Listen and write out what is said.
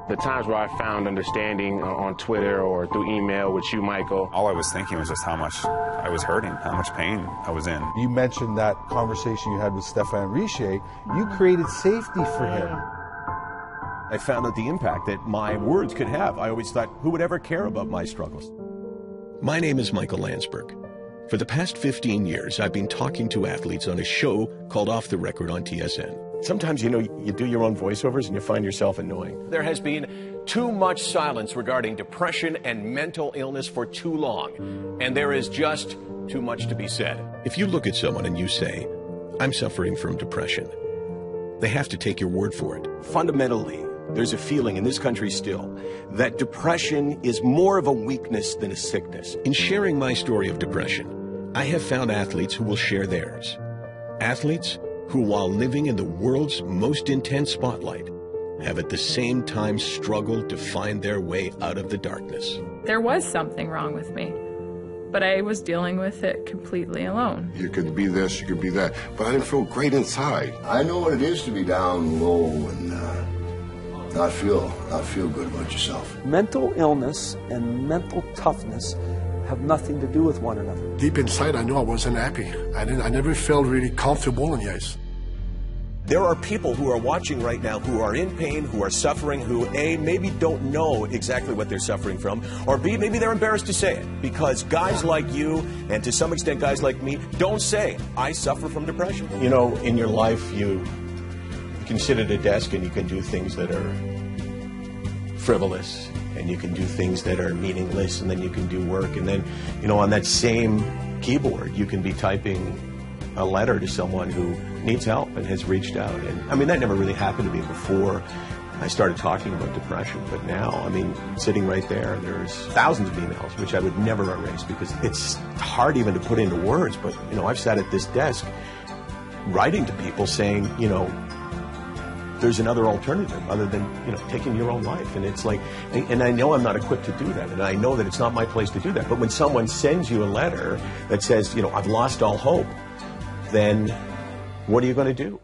The times where I found understanding on Twitter or through email with you, Michael. All I was thinking was just how much I was hurting, how much pain I was in. You mentioned that conversation you had with Stéphane Richer. You created safety for him. I found out the impact that my words could have. I always thought, who would ever care about my struggles? My name is Michael Landsberg. For the past 15 years, I've been talking to athletes on a show called Off the Record on TSN. Sometimes, you know, you do your own voiceovers and you find yourself annoying. There has been too much silence regarding depression and mental illness for too long, and there is just too much to be said. If you look at someone and you say, I'm suffering from depression, they have to take your word for it. Fundamentally, there's a feeling in this country still that depression is more of a weakness than a sickness. In sharing my story of depression, I have found athletes who will share theirs. Athletes who, while living in the world's most intense spotlight, have at the same time struggled to find their way out of the darkness. There was something wrong with me, but I was dealing with it completely alone. You could be this, you could be that, but I didn't feel great inside. I know what it is to be down low and not feel good about yourself. Mental illness and mental toughness have nothing to do with one another. Deep inside, I knew I wasn't happy. I never felt really comfortable on the ice. There are people who are watching right now who are in pain, who are suffering, who A, maybe don't know exactly what they're suffering from, or B, maybe they're embarrassed to say it, because guys like you, and to some extent guys like me, don't say, I suffer from depression. You know, in your life, you can sit at a desk and you can do things that are frivolous, and you can do things that are meaningless, and then you can do work, and then, you know, on that same keyboard, you can be typing a letter to someone who needs help and has reached out. And I mean, that never really happened to me before I started talking about depression, but now, I mean, sitting right there, there's thousands of emails, which I would never erase because it's hard even to put into words, but, you know, I've sat at this desk writing to people saying, you know, there's another alternative other than, you know, taking your own life. And it's like, and I know I'm not equipped to do that, and I know that it's not my place to do that. But when someone sends you a letter that says, you know, I've lost all hope, then what are you going to do?